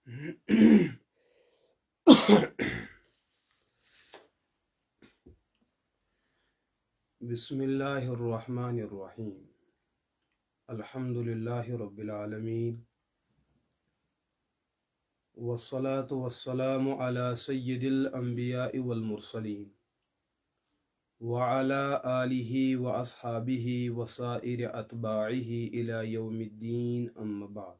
بسم اللہ الرحمن الرحیم الحمد للہ رب العالمین والصلاة والسلام على سید الانبیاء والمرسلین وعلى آلہ واصحابہ وسائر اتباعہ الى یوم الدین اما بعد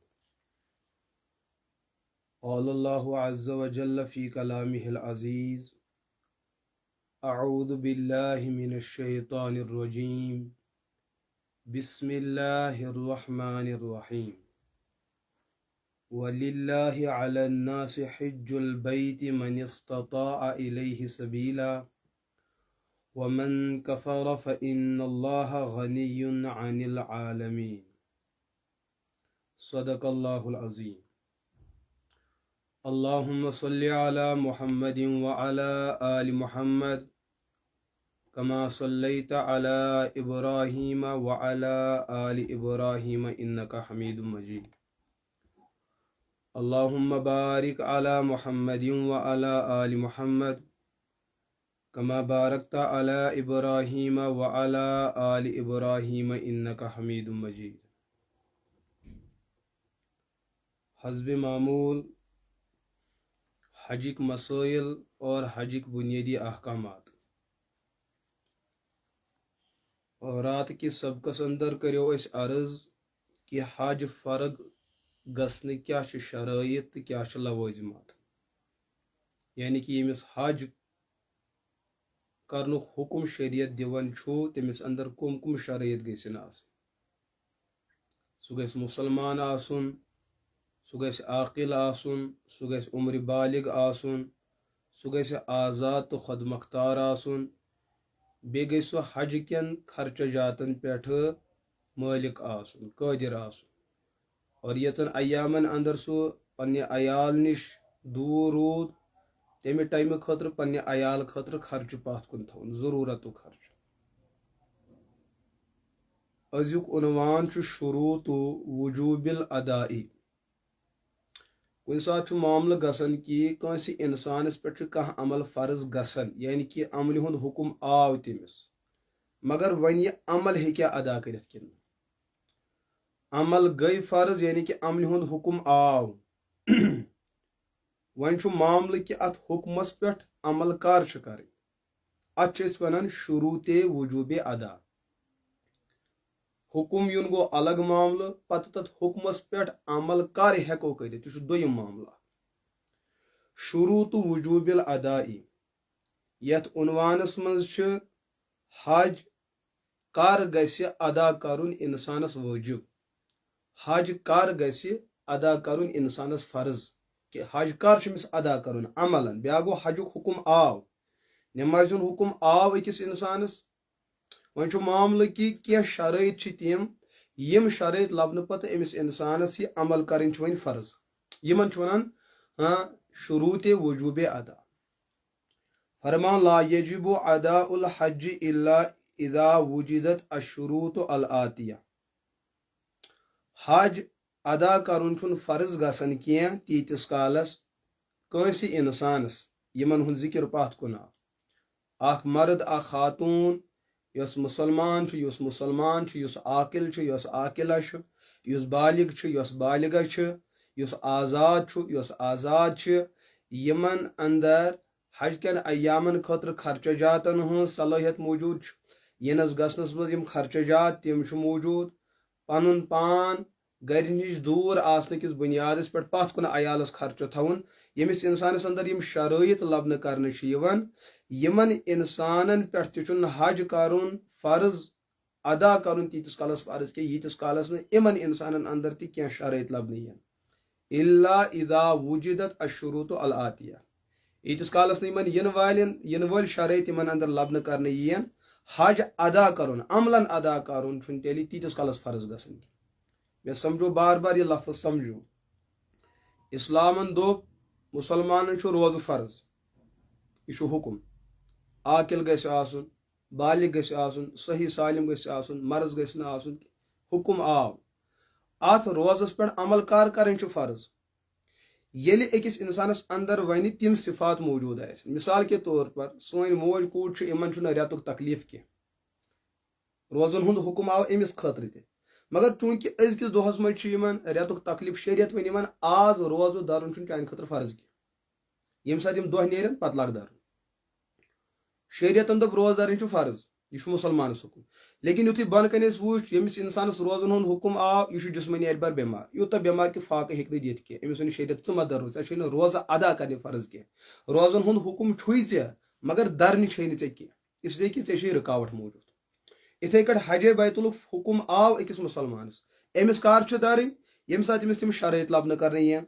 قال اللہ عز وجل فی کلامہ العزیز اعوذ باللہ من الشیطان الرجیم بسم اللہ الرحمن الرحیم وَلِلَّهِ عَلَى النَّاسِ حِجُّ الْبَيْتِ مَنِ اسْتَطَاعَ إِلَيْهِ سَبِيلًا وَمَنْ كَفَرَ فَإِنَّ اللَّهَ غَنِيٌّ عَنِ الْعَالَمِينَ صدق اللہ العظیم اللہم صلی علی محمد وعلی آل محمد کما صلیت علی ابراہیم وعلی آل ابراہیم انکا حمید مجید اللہم بارک علی محمد وعلی آل محمد کما بارکت علی ابراہیم وعلی آل ابراہیم انکا حمید مجید۔ حسب معمول حجک مسائل اور حجک بنیادی احکامات۔ اور رات کی سبقس اندر کریو اس عرض کہ حج فرض گسن کیا شرائط تو کیا لوازمات، یعنی کہ یمس حج کرنک حکم شریعت دیوان چھو تمس اندر کم کم شرائط گژھن آسن۔ سہ گژھِ مسلمان آسن، سہ گژھِ عاقل آسن، سہ گژھِ عمر بالغ آسن، سہ گژھِ آزاد تو خود مختار آسن، بیٚیہِ گژھِ سہ حج کٮ۪ن خرچہ جاتن پٮ۪ٹھ مٲلک آسن، قٲدر آسن، اور یژن ایامن اندر سہ پننہِ عیال نش دوٗر روٗد تمہِ ٹایمہِ خٲطرٕ پننہِ عیال خٲطرٕ خرچہ پتھ کُن تھاوُن، ضروٗرتُک خرچہ۔ أزیُک عنوان چھُ شروٗط وجوٗب الادائی۔ کُنہِ ساتہٕ چھُ معاملہٕ گژھان کہ کٲنٛسہِ انسانس پٮ۪ٹھ چھُ کانٛہہ عمل فرض گژھان، یعنی کہ عملہِ ہُنٛد حکم آو تٔمِس، مگر وۄنۍ یہِ عمل ہیٚکیٛاہ ادا کٔرِتھ کِنہٕ عمل گٔے فرض، یعنی کہ عملہِ ہُنٛد حکم آو، وۄنۍ چھُ معاملہٕ کہ اتھ حکمس پٮ۪ٹھ عمل کر چھِ کرٕنۍ، اتھ چھِ أسۍ ونان شروٗط وجوٗب ادا۔ حکم یُن گوٚو الگ معاملہٕ، پتہٕ تتھ حکمس پٮ۪ٹھ عمل کر ہیٚکو کٔرِتھ یہِ چھُ دوٚیِم معاملہٕ۔ شروٗط وجوٗب الادائی یتھ عنوانس منٛز چھِ حج کر گژھِ ادا کرُن انسانس وٲجب، حج کر گژھِ ادا کرُن انسانس فرض، کہ حج کر چھُ أمِس ادا کرُن عملن۔ بیاکھ گوٚو حجُک حکم آو، نمازِ ہُنٛد حکم آو أکِس انسانس، وۄنۍ چھُ معاملہٕ کہ کینٛہہ شرٲیط چھِ تِم یِم شرٲیط لبنہٕ پتہٕ أمِس انسانس یہِ عمل کرٕنۍ چھِ وۄنۍ فرض، یِمن چھِ ونان شروٗط وجوٗب ادا۔ فرمان لا یجب اداء الحج الا اذا وجدت الشروط الآتیہ۔ حج ادا کرُن چھُنہٕ فرض گژھان کینٛہہ تیٖتِس کالس کٲنٛسہِ انسانس یِمن ہُنٛد ذکر پتھ کُن آو، اکھ مرد اکھ خاتوٗن، یۄس مسلمان چھُ یُس مسلمان چھُ، یُس عاقل چھُ یۄس عاقلہ چھُ، یُس بالغ چھُ یۄس بالغہ چھِ، یُس آزاد چھُ یۄس آزاد چھِ، یِمن اندر حج کٮ۪ن ایامن خٲطرٕ خرچہ جاتن ہٕنٛز صلٲحیت موجوٗد چھُ، یِنس گژھنس منٛز یِم خرچہ جات تِم چھِ موجوٗد، پنُن پان گرِ نِش دوٗر آسنہٕ کِس بُنیادس پٮ۪ٹھ پتھ کُن عیالس خرچہ تھاوُن، ییٚمِس انسانس اندر یِم شرٲیط لبنہٕ کرنہٕ چھِ یِوان، یِمن انسانن پٮ۪ٹھ تہِ چھُنہٕ حج کرُن فرض ادا کرُن تیٖتِس کالس فرض کینٛہہ ییٖتِس کالس نہٕ یِمن انسانن اندر تہِ کینٛہہ شرٲیط لبنہٕ یِن، الا اذا وجدت الشروط الآتیہ، ییٖتِس کالس نہٕ یِنہٕ وٲلۍ شرٲیط یِمن اندر لبنہٕ کرنہٕ یِن، حج ادا کرُن عملن ادا کرُن چھُنہٕ تیٚلہِ تیٖتِس کالس فرض گژھان کینٛہہ۔ مےٚ سمجھو بار بار یہِ لفظ سمجھو، اسلامن دوٚپ مسلمانن چھُ روزٕ فرض، یہِ چھُ حکم، عاقل گژھِ آسُن، بالغ گژھِ آسُن، صحیح سالم گژھِ آسُن، مرض گژھِ نہٕ آسُن، حکم آو، اتھ روزس پٮ۪ٹھ عمل کر کرٕنۍ چھُ فرض، ییٚلہِ أکِس اِنسانَس اندر وَنہِ تِم صفات موجوٗد آسن. مِثال کے طور پر سٲنۍ موج کوٗر چھِ یِمن چھُنہٕ رٮ۪تُک تکلیٖف کینٛہہ روزن ہُنٛد حُکم آو أمِس خٲطرٕ تہِ مگر چوٗنٛکہِ أزکِس دۄہس منٛز چھِ یِمن رٮ۪تُک تکلیٖف شریعت وۄنۍ یِمن آز روزٕ دَرُن چھُنہٕ چانہِ خٲطرٕ فرض کینٛہہ ییٚمہِ ساتہٕ یِم دۄہ نیرن پتہٕ لاگ دَرُن شریعتن دوٚپ روزدارٕنۍ چھُ فرض یہ مُسلمانس حکم لیکن یُتھُے بۄنہٕ کنہِ أسۍ وٕچھ ییٚمِس اِنسانس روزن ہُنٛد حکم آو یہِ چھُ جسمٲنی اعتبار بٮ۪مار یوٗتاہ بٮ۪مار کہِ فاقہٕ ہیٚکہِ نہٕ دِتھ کینٛہہ أمِس وَنہِ شریعت ژٕ مہ در روز ژےٚ چھُے نہٕ روزٕ ادا کرنہِ فرض کینٛہہ روزن ہُنٛد حکم چھُے ژےٚ مگر درنہِ چھے نہٕ ژےٚ کینٛہہ اسلیے کہِ ژےٚ چھے رُکاوٹ موٗجوٗد یِتھٕے کٲٹھۍ حجے بیت الُک حکم آو أکِس مُسلمانس أمِس کر چھِ دَرٕنۍ ییٚمہِ ساتہٕ أمِس تِم شرٲیط لبنہٕ کرنہٕ یِن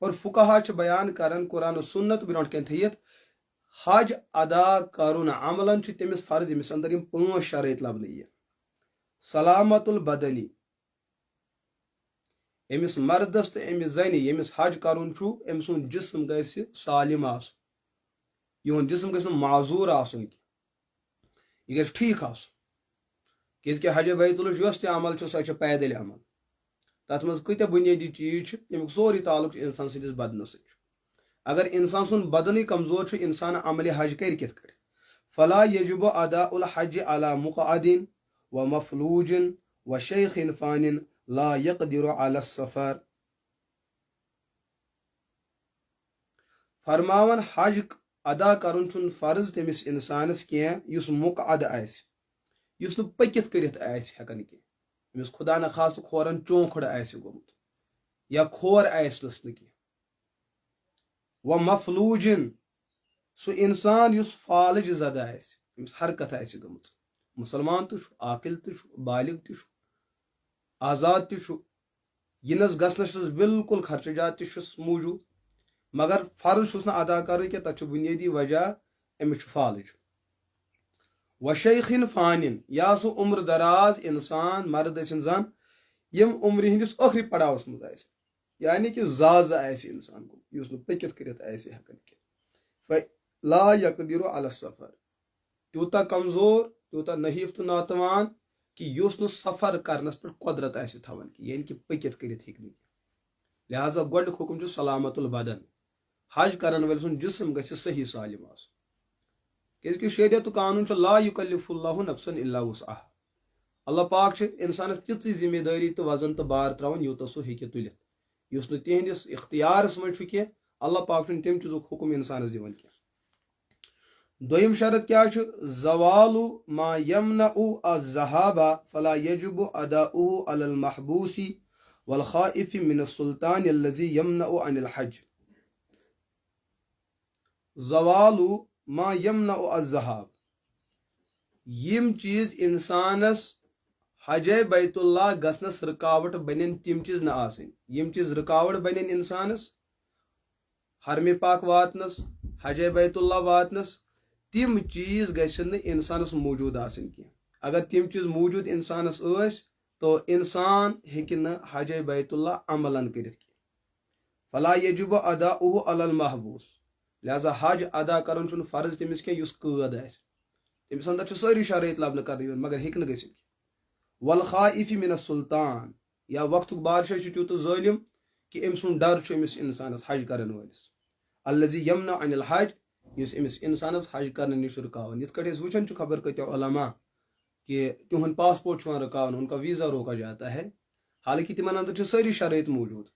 اور فُقہا چھِ بیان کران قرآن و سُنت برونٛٹھ کَنۍ تھٲیِتھ حج ادا کرُن عملن چھِ تٔمِس فرض ییٚمِس اندر یِم 5 شرٲیط لبنہٕ یِن سلامت البدنی أمِس مردس تہٕ أمِس زنہِ ییٚمِس حج کرُن چھُ أمۍ سُنٛد جسم گژھِ سالم آسُن یِہُنٛد جسم گژھِ نہٕ معذوٗر آسُن کینٛہہ یہِ گژھِ ٹھیٖک آسُن کیازکہِ حج بیت الٕچ یۄس تہِ عمل چھِ سۄ چھِ پیدل عمل تتھ منٛز کۭتیاہ بُنیٲدی چیٖز چھِ ییٚمیُک سورُے تعلق چھُ انسان سٕنٛدِس بدنس سۭتۍ اگر انسان سُنٛد بدنٕے کمزور چھُ انسان عملہِ حج کرِ کِتھ کٲٹھۍ فلا یجب ادا الحج علی مقعدin ومفلوج وشیخ فان لا يقدر على السفر فرماون حج ادا کرُن چھُنہٕ فرض تٔمِس انسانس کینٛہہ یُس مقعد آسہِ یُس نہٕ پٔکِتھ کٔرِتھ آسہِ ہٮ۪کان کینٛہہ ییٚمِس خدا نخواستہٕ کھورن چونکھڑ آسہِ گوٚمُت یا کھور آسنس نہٕ کینٛہہ ومفلوجن سُہ انسان یُس فالج زدٕ آسہِ ییٚمِس حرکت آسہِ گٔمٕژ مُسلمان تہِ چھُ عاقل تہِ چھُ بالغ تہِ چھُ آزاد تہِ چھُ یِنس گژھنس چھُس بالکل خرچہٕ تہِ چھُس موٗجوٗد مگر فرض چھُس نہٕ ادا کرُن کینٛہہ تتھ چھُ بُنیٲدی وجہ أمِس چھُ فالج وشیخن فانن یا سُہ عمر دراز انسان مرد ٲسِنۍ زن یِم عمرِ ہٕنٛدِس ٲخری پڑاوس منٛز آسہِ یعنی کہِ زازٕ آسہِ انسان یُس نہٕ پٔکِتھ کٔرِتھ آسہِ ہٮ۪کان کینٛہہ لا یقدر علی السفر تیوٗتاہ کمزور تیوٗتاہ نحیٖف تہٕ ناتوان کہِ یُس نہٕ سفر کرنس پٮ۪ٹھ قۄدرت آسہِ تھاوان کینٛہہ یعنی کہِ پٔکِتھ کٔرِتھ ہیٚکہِ نہٕ کینٛہہ لہٰذا گۄڈنیُک حُکم چھُ سلامت البدن حج کرن وٲلۍ سُنٛد جسم گژھِ صحیح سالم آسُن کیازکہِ شریعتُک قانوٗن چھُ لا یُکلف اللہ نفسن الا وسعها اللہ پاک چھِ انسانس تِژٕے ذمہٕ دٲری تہٕ وزن تہٕ بار تراوان یوٗتاہ سُہ ہیٚکہِ تُلِتھ یُس نہٕ تِہنٛدِس اختیارس منٛز چھُ کینٛہہ اللہ پاک چھُنہٕ تمہِ چیٖزُک حُکم انسانس دِوان کینٛہہ دوٚیِم شرط کیاہ چھُ زوال ما یمنع الذهاب فلا يجب اداؤه على المحبوس والخائف من السلطان الذي يمنع عن الحج زوال ما یمنع الذهاب یِم چیٖز انسانس حجے بیت اللہ گژھنس رُکاوٹ بنن تِم چیٖز نہٕ آسٕنۍ یِم چیٖز رُکاوٹ بنن انسانس حرمِ پاک واتنس حجے بیت اللہ واتنس تِم چیٖز گژھن نہٕ انسانس موٗجوٗد آسٕنۍ کینٛہہ اگر تِم چیٖز موٗجوٗد انسانس ٲسۍ تو انسان ہیٚکہِ نہٕ حجے بیت اللہ عملن کٔرِتھ کینٛہہ فلا یجب اداؤه علی المحبوس لہٰذا حج ادا کرُن چھُنہٕ فرض تٔمِس کینٛہہ یُس قٲد آسہِ تٔمِس اندر چھِ سٲری شرٲیط لبنہٕ کرنہٕ یِوان مگر ہیٚکہِ نہٕ گٔژھِتھ والخائف من السلطان یا وقتُک بادشاہ چھُ تیوٗتاہ ظٲلم کہِ أمۍ سُنٛد ڈر چھُ أمِس انسانس حج کرن وٲلِس الذی یمنع عن الحج یُس أمِس انسانس حج کرنہٕ نِش رُکاوان یِتھ کٲٹھۍ أسۍ وٕچھان چھِ خبر کۭتیاہ علما کہ تِہُنٛد پاسپورٹ چھُ یِوان رُکاونہٕ ان کا ویٖزا روکا جاتا ہے حالانکہِ تِمن اندر چھِ سٲری شرٲیط موٗجوٗد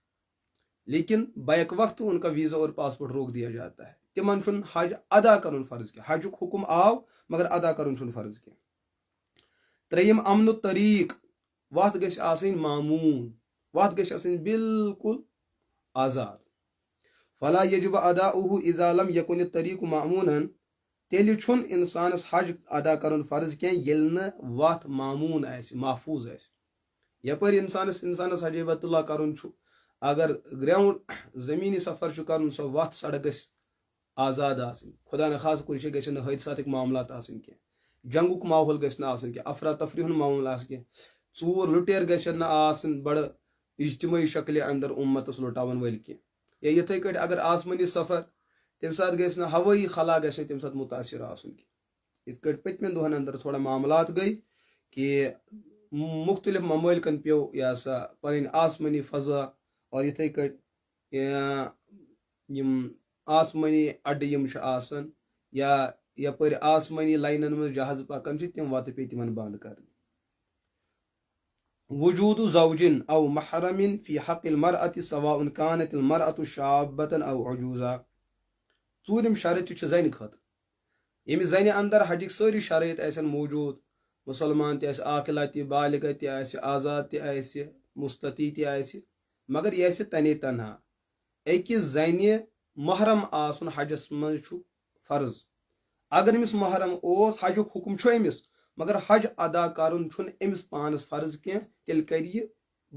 لیکن بیک وقت ان کا ویٖزا اور پاسپورٹ روک دیا جاتا ہے تِمن چھُنہٕ حج ادا کرُن فرض کینٛہہ حجُک حُکم آو مگر ادا کرُن چھُنہٕ فرض کینٛہہ ترٛیٚیِم امن الطریٖق وتھ گژھِ آسٕنۍ معموٗن وتھ گژھِ آسٕنۍ بالکل آزاد فلا یجب اداؤه اذا لم یکن الطریٖق معموٗنن تیٚلہِ چھُنہٕ انسانس حج ادا کرُن فرض کینٛہہ ییٚلہِ نہٕ وتھ معموٗن آسہِ محفوٗظ آسہِ یپٲرۍ انسانس حجے بیت اللہ کرُن چھُ اگر گرٛاوُنٛڈ زٔمیٖنی سفر چھُ کرُن سۄ وتھ سڑک گژھِ آزاد آسٕنۍ خدا نخواستہٕ کُنہِ جایہِ گژھن نہٕ حٲدثاتٕکۍ معاملات آسٕنۍ کینٛہہ جنگُک ماحول گژھِ نہٕ آسُن کینٛہہ افراتفری ہُنٛد ماحول آسہِ کینٛہہ ژوٗر لُٹیر گژھن نہٕ آسٕنۍ بڑٕ اجتمٲعی شکلہِ اندر اُمتس لُٹاون وٲلۍ کینٛہہ یا یِتھٕے کٲٹھۍ اگر آسمٲنی سفر تمہِ ساتہٕ گژھِ نہٕ ہوٲیی خلا گژھِ نہٕ تمہِ ساتہٕ مُتٲثر آسُن کینٛہہ یِتھ کٲٹھۍ پٔتمٮ۪ن دۄہن اندر تھوڑا معاملات گٔے کہ مختلف ممٲلکن پیٚو یہِ ہسا پنٕنۍ آسمٲنی فضا اور یِتھٕے کٲٹھۍ یم آسمانی اڈٕ یم چھِ آسان یا یپٲرۍ آسمانی لاینن منٛز جہاز پکان چھِ تِم وتہٕ پیٚیہِ تِمن بنٛد کرنہِ. وجود زوجن او محرم فی حق المرأة سواء كانت المرأة شابة او عجوزا. ژوٗرِم شرط چھِ زنہِ خٲطرٕ. ییٚمہِ زنہِ اندر حجٕکۍ سٲری شرٲیط آسن موجوٗد، مسلمان تہِ آسہِ، عاقلہ تہِ، بالغہ تہِ آسہِ، آزاد تہِ آسہِ، مستطیع تہِ آسہِ، مگر یہِ آسہِ تنے تنہا. أکِس زنہِ محرم آسُن حجس منٛز چھُ فرض. اگر أمِس محرم اوس حجُک حکم چھُ أمِس، مگر حج ادا کرُن چھُنہٕ أمِس پانس فرض کینٛہہ، تیٚلہِ کرِ یہِ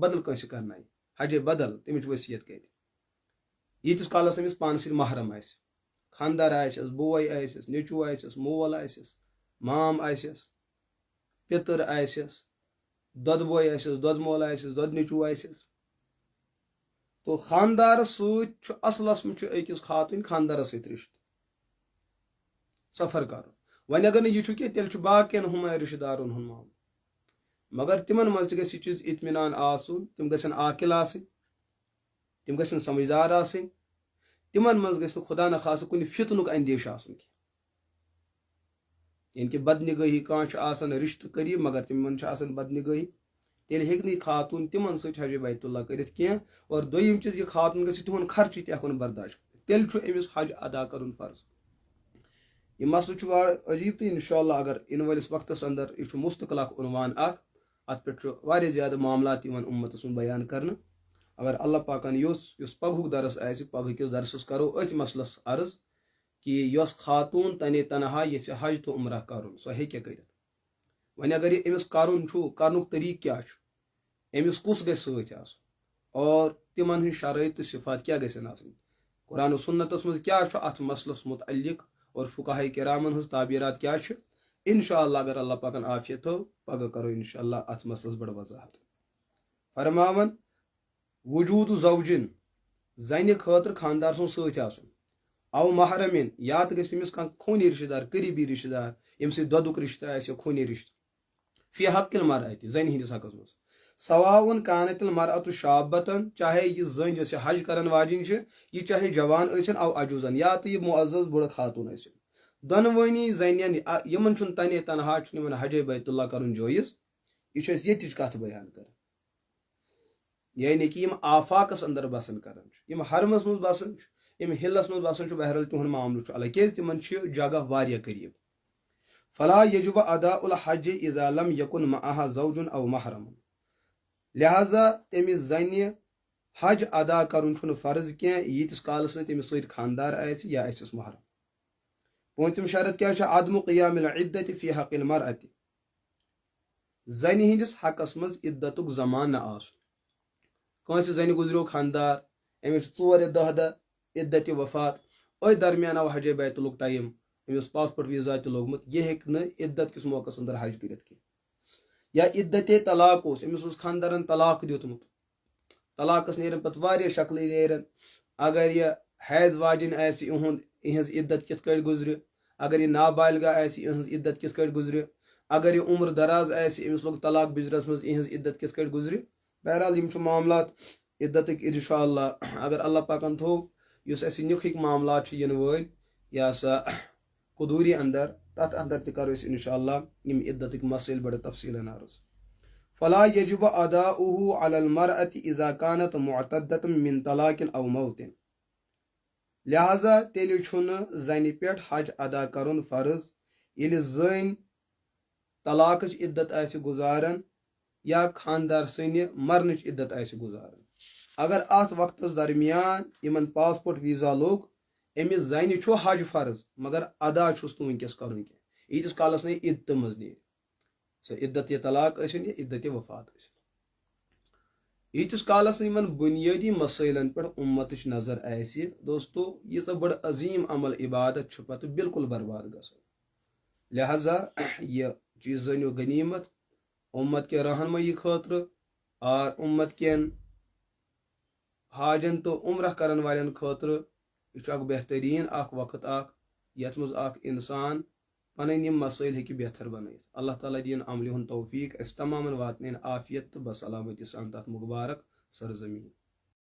بدل کٲنٛسہِ کرنایہِ حجے بدل، تٔمِچ وصیت کرِ ییٖتِس کالس أمِس پانس سۭتۍ محرم آسہِ. خاندار آسٮ۪س، بوے آسٮ۪س، نیٚچوٗ آسٮ۪س، مول آسٮ۪س، مام آسٮ۪س، پِتٕر آسٮ۪س، دۄدٕ بوے آسٮ۪س، دۄدٕ مول آسٮ۪س، دۄدٕ نیٚچوٗ آسٮ۪س. تو خاندارس سۭتۍ چھُ اصلس منٛز چھُ أکِس خاتوٗن خاندارس سۭتۍ رشتہٕ سفر کرُن. وۄنۍ اگر نہٕ یہِ چھُ کینٛہہ تیٚلہِ چھُ باقین ہُمے رشتہٕ دارن ہُنٛد معاملہٕ، مگر تِمن منٛز تہِ گژھِ یہِ چیٖز اطمینان آسُن، تِم گژھن عاقل آسٕنۍ، تِم گژھن سمجھدار آسٕنۍ، تِمن منٛز گژھِ نہٕ خدا نخواستہٕ کُنہِ فتنُک اندیشہٕ آسُن کینٛہہ. یعنی کہِ بدنگٲہی کانٛہہ چھُ آسان رشتہٕ قریٖب مگر تِمن چھِ آسان بدنگٲہی، تیٚلہِ ہیٚکہِ نہٕ یہِ خاتوٗن تِمن سۭتۍ حجہِ بیت اللہ کٔرِتھ کینٛہہ. اور دوٚیِم چیٖز، یہِ خاتوٗن گژھِ تِہُنٛد خرچہٕ تہِ ہٮ۪کُن برداشت کٔرِتھ، تیٚلہِ چھُ أمِس حج ادا کرُن فرض. یہ مسئلہ چھُ عجیب تہٕ انشاء اللہ اگر یِنہٕ وٲلِس وقتس اندر یہِ چھُ مستقل اکھ عنوان اکھ، اتھ پٮ۪ٹھ چھُ واریاہ زیادٕ معاملات یِوان اُمتس منٛز بیان کرنہٕ. اگر اللہ پاکن یُس پگہُک درس آسہِ، پگہٕکِس درسس کرو أتھۍ مسلس عرض کہ یۄس خاتوٗن تنے تنہا یژھِ حج تہٕ عمرہ کرُن سۄ ہیٚکہِ کٔرِتھ. وۄنۍ اگر یہِ أمِس کرُن چھُ، کرنُک طریٖقہٕ کیٛاہ چھُ، أمِس کُس گژھِ سۭتۍ آسُن، اور تِمن ہٕنٛدۍ شرٲیط تہٕ صفات کیٛاہ گژھن آسٕنۍ، قرآن و سنتس منٛز کیٛاہ چھُ اتھ مسلس متعلق، اور فقہاء کرامن ہٕنٛز تعبیرات کیٛاہ چھِ. انشاء اللہ اگر اللہ پاکن عافیت تھٲو پگہہ کرو انشاء اللہ اتھ مسلس بڑٕ وضاحت. فرماون وجود زوجن، زنہِ خٲطرٕ خاندار سُنٛد سۭتۍ آسُن، او محرمن، یا تہٕ گژھِ أمِس کانٛہہ خوٗنی رشتہٕ دار، قریٖبی رشتہٕ دار، ییٚمہِ سۭتۍ دۄدُک رشتہٕ آسہِ یا خوٗنی رشتہٕ، فی حق المرأة، زنہِ ہٕنٛدِس حقس منٛز. سواء كانت المرأة شابة، چاہے یہِ زٔنۍ یۄس یہِ حج کرن واجِنۍ چھِ، یہِ چاہے جوان ٲسِن او عجوزن، یا تہٕ یہِ معزز بُڑٕ خاتوٗن ٲسِن. دۄنوٕنی زنٮ۪ن یِمن چھُنہٕ تنے تنہا چھُنہٕ یِمن حجے بیت اللہ کرُن جٲیز. یہِ چھِ أسۍ ییٚتِچ کتھ بیان کران، یعنی کہ یِم آفاقس اندر بسن کران چھِ، یِم حرمس منٛز بسان چھِ، یِم ہلس منٛز بسان چھُ، بہرحال تِہُنٛد معاملہٕ چھُ الگ، کیازِ تِمن چھِ جگہ واریاہ قریٖب. فلا یجب اداء الحج اذا لم يكن معها زوج او محرم، لہذا تٔمِس زنہِ حج ادا کرُن چھُنہٕ فرض کینٛہہ ییٖتِس کالس نہٕ تٔمِس سۭتۍ خاندار آسہِ یا آسٮ۪س محرم. پوٗنٛژِم شرط کیٛاہ چھُ؟ عدم قیام العدة فی حق المرأة، زنہِ ہٕنٛدِس حقس منٛز عدتُک زمان نہ آسُن. کٲنٛسہِ زنہِ گُزریو خاندار، أمِس چھِ 4 یا 10 دۄہ عدتِ وفات، أتھۍ درمیان آو حجے بیت اللُک ٹایم، أمِس پاسپورٹ ویٖزا تہِ لوٚگمُت، یہِ ہیٚکہِ نہٕ عدت کِس موقعس اندر حج کٔرِتھ کینٛہہ. یا عدتِ طلاق اوس، أمِس اوس خاندارن طلاق دیُتمُت، طلاقس نیرن پتہٕ واریاہ شکلہٕ نیرن. اگر یہِ حیض واجِنۍ آسہِ، یِہٕنٛز عدت کِتھ کٲٹھۍ گُزرِ، اگر یہِ نابالغہ آسہِ، یِہٕنٛز عدت کِتھ کٲٹھۍ گُزرِ، اگر یہِ عمر دراز آسہِ، أمِس لوٚگ طلاق بِجرس منٛز، یِہٕنٛز عدت کِتھ کٲٹھۍ گُزرِ. بہرحال یِم چھِ معاملات عدتٕکۍ انشاء اللہ اگر اللہ پاکن تھوٚو یُس اَسہِ نِکٕحٕکۍ معاملات چھِ یِنہٕ وٲلۍ یا سا قدوٗری اندر، تتھ اندر تہِ کرو أسۍ انشاء اللہ یِم عدتٕکۍ مسٲیل بڑٕ تفصیٖلن عرض. فلا يجب اداؤه على المرأة اذا كانت معتدة من طلاق او موت، لہذا تیٚلہِ چھُنہٕ زنہِ پٮ۪ٹھ حج ادا کرُن فرض ییٚلہِ زٔنۍ طلاقٕچ عدت آسہِ گُزاران یا خاندار سٕنٛدِ مرنٕچ عدت آسہِ گُزاران. اگر اتھ وقتس درمیان یِمن پاسپورٹ ویٖزا لوٚگ، أمِس زنہِ چھُ حج فرض مگر ادا چھُس نہٕ وٕنکیٚس کرُن کینٛہہ ییٖتِس کالس نہٕ عدتہٕ منٛز نیرِ، سۄ عدت یا طلاق ٲسِن یا عدتِ وفات ٲسِن. ییٖتِس کالس نہٕ یِمن بُنیٲدی مسٲیلن پٮ۪ٹھ اُمتٕچ نظر آسہِ، دوستو ییٖژاہ بٔڑ عظیٖم عمل عبادت چھُ پتہٕ بالکل برباد گژھان. لہذا یہِ چیٖز زٲنِو غنیٖمت اُمت کہِ رہنمٲیی خٲطرٕ، اور اُمت کٮ۪ن حاجن تہٕ عمرہ کرن والٮ۪ن خٲطرٕ یہِ چھُ اکھ بہتریٖن اکھ وقت اکھ یتھ منٛز اکھ انسان پنٕنۍ یِم مسٲیل ہیٚکہِ بہتر بنٲیِتھ. اللہ تعالیٰ دِیِن عملہِ ہُنٛد توفیٖق، اَسہِ تمامن واتنٲیِن عافیت تہٕ بسلامتی سان تتھ مُبارک سرزمیٖن.